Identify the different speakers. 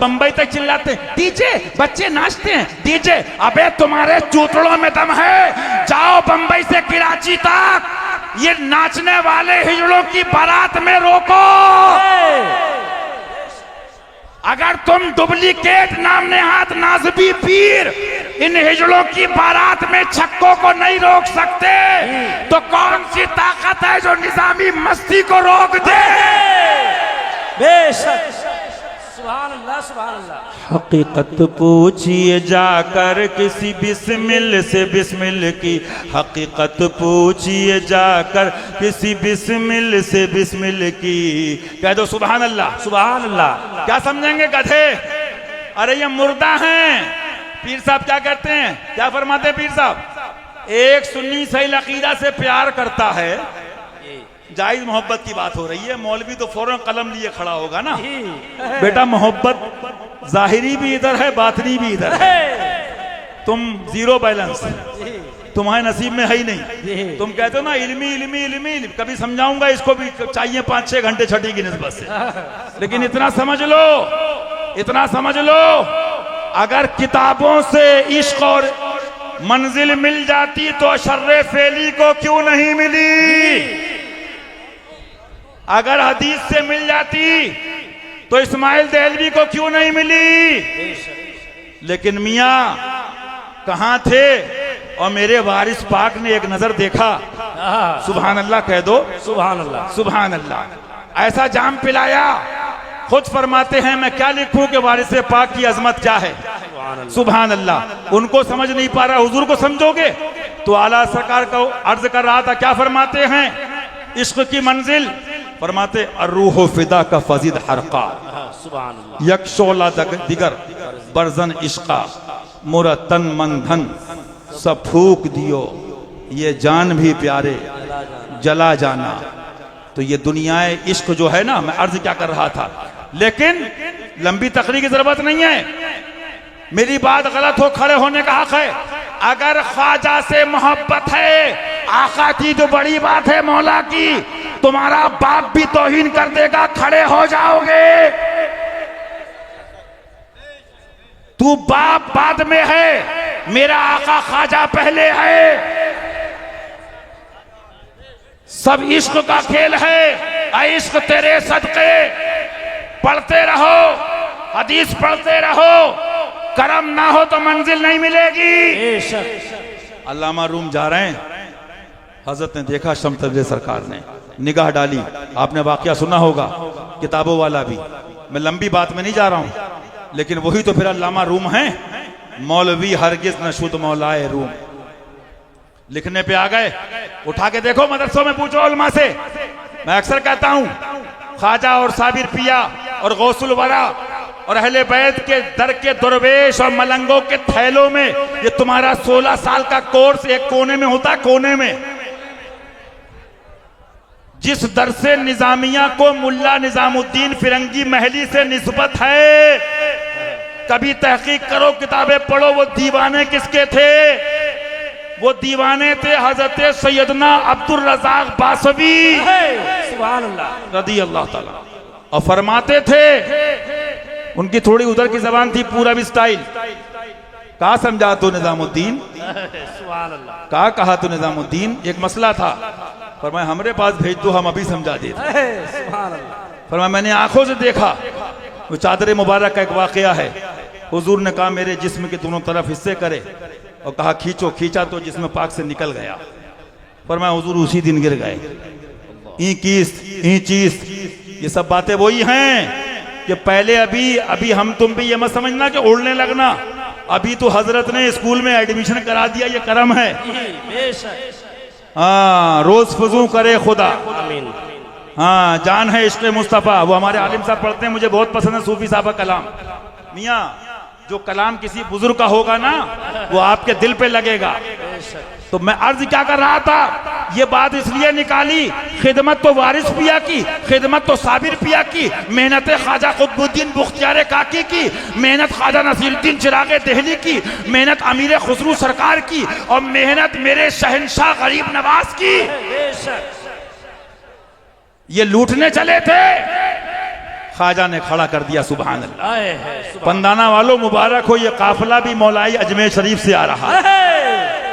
Speaker 1: बंबई तक चिल्लाते हैं डीजे, बच्चे नाचते हैं डीजे। अबे तुम्हारे चूतड़ों में दम है, जाओ बंबई से कराची तक, ये नाचने वाले हिजड़ों की बारात में रोको। अगर तुम डुप्लीकेट नाम नेहात नाज़बी पीर इन हिजड़ों की बारात में छक्कों को नहीं रोक सकते, तो कौन सी ताकत है जो निजामी मस्ती को रोक दे?
Speaker 2: बेशक, सुभान अल्लाह, सुभान अल्लाह।
Speaker 1: हकीकत पूछिए जाकर किसी बिस्मिल से बिस्मिल की, हकीकत पूछिए जाकर किसी बिस्मिल से बिस्मिल की। कह दो सुभान अल्लाह,
Speaker 2: सुभान अल्लाह।
Speaker 1: क्या समझेंगे गधे? अरे ये मुर्दा हैं। पीर साहब क्या कहते हैं, क्या फरमाते हैं पीर साहब? एक सुन्नी सही अकीदा से प्यार करता है, जायज मोहब्बत की बात हो रही है, मौलवी तो फौरन कलम लिए खड़ा होगा ना। बेटा मोहब्बत जाहिरी भी इधर है, बातनी भी इधर है। तुम जीरो बैलेंस, तुम्हारे नसीब में है ही नहीं। तुम कहते हो ना इल्मी इल्मी इल्मी, कभी समझाऊंगा इसको भी चाहिए 5-6 घंटे छठी की निस्बत से। लेकिन इतना समझ लो, इतना समझ लो, अगर किताबों से इश्क और मंजिल मिल जाती तो शर्रे फेली को क्यों नहीं मिली? अगर हदीस से मिल जाती तो इस्माइल देहलवी को क्यों नहीं मिली? लेकिन मियां कहां थे? और मेरे वारिस पाक ने एक नजर देखा, सुभान अल्लाह कह दो,
Speaker 2: सुभान अल्लाह,
Speaker 1: सुभान अल्लाह। ऐसा जाम पिलाया, खुद फरमाते हैं मैं क्या लिखूं कि वारिस पाक की अजमत क्या है। सुभान अल्लाह। उनको समझ नहीं पा रहा, हुजूर को समझोगे? तो आला सरकार को अर्ज कर रहा था, क्या फरमाते हैं इश्क की मंजिल? फरमाते अर्रूह फिदा का फजीद हरका, यकशोला दिगर बरजन इश्का, मुरा तन मन धन सब फूक दियो, ये जान भी प्यारे जला जाना। तो ये दुनियाए इश्क जो है ना, मैं अर्ज क्या कर रहा था, लेकिन लंबी तकरीर की जरूरत नहीं है। मेरी बात गलत हो, खड़े होने का हक है। अगर ख्वाजा से मोहब्बत है, आका की तो बड़ी बात है, मौला की, तुम्हारा बाप भी तौहीन कर देगा, खड़े हो जाओगे। तू बाप बाद में है, मेरा आका ख्वाजा पहले है। सब इश्क का खेल है, इश्क तेरे सदके। पढ़ते रहो, हदीस पढ़ते रहो, करम ना हो तो मंजिल नहीं मिलेगी। अल्लामा रूम जा रहे हैं, हजरत ने देखा शमतबरे सरकार ने निगाह डाली, आपने वाकया सुना होगा, किताबों वाला भी। मैं लंबी बात में नहीं जा रहा हूं, लेकिन वही तो फिर अल्लामा रूम है, मौलवी हरगिज नशुद मौलाए रूम। लिखने पे आ गए, उठा के देखो, मदरसों में पूछो उलमा से। मैं अक्सर कहता हूं, ख्वाजा और साबिर पिया और गौसुल वरा और अहले बैत के दर के दरवेश और मलंगों के थैलों में ये तुम्हारा 16 साल का कोर्स एक कोने में होता है, कोने में। जिस दर से निजामिया को मुल्ला निजामुद्दीन फिरंगी महली से निस्बत है, कभी तहकीक करो, किताबें पढ़ो, वो दीवाने किसके थे? वो दीवाने थे हजरत सैयदना अब्दुल रज़ाक बासवी रदी अल्लाह ताला। और फरमाते थे, उनकी थोड़ी उधर की जबान थी, पूरब स्टाइल। कहा समझा तो निजामुद्दीन, कहा तो निजामुद्दीन, एक मसला था, फरमाया हमरे पास भेज दो, हम अभी समझा देते। फरमाया मैंने आंखों से देखा, वो चादर मुबारक का एक वाकया है। हुजूर ने कहा मेरे जिस्म के दोनों तरफ हिस्से करे, और कहा खींचो, खींचा तो जिस्म पाक से निकल गया। फरमाया हुजूर उसी दिन गिर गए। ई चीज, ये सब बातें वही हैं कि पहले अभी हम तुम भी ये मत समझना कि उड़ने लगना। अभी तो हजरत ने स्कूल में एडमिशन करा दिया, ये करम है। हाँ, रोज फजू करे खुदा, हाँ, जान है इश्क़ मुस्तफ़ा। वो हमारे आलिम साहब पढ़ते हैं, मुझे बहुत पसंद है सूफी साहब का कलाम। मियाँ, जो कलाम किसी बुजुर्ग का होगा ना, वो आपके दिल पे लगेगा। तो मैं अर्ज क्या कर रहा था, ये बात इसलिए निकाली, खिदमत तो वारिस पिया की, खिदमत तो साबिर पिया की, मेहनत ख्वाजा कुतुबुद्दीन बुख्तियार काकी की, मेहनत ख्वाजा नसीरुद्दीन चिरागे देहली की, मेहनत अमीर खुसरू सरकार की, और मेहनत मेरे शहंशाह गरीब नवाज की। ये लूटने चले थे, ख्वाजा ने खड़ा कर दिया। सुभान अल्लाह।
Speaker 2: आए है सुभान
Speaker 1: पंदाना वालों मुबारक हो, ये काफिला भी मौलाई अजमेर शरीफ से आ रहा है।
Speaker 2: अल्लाह।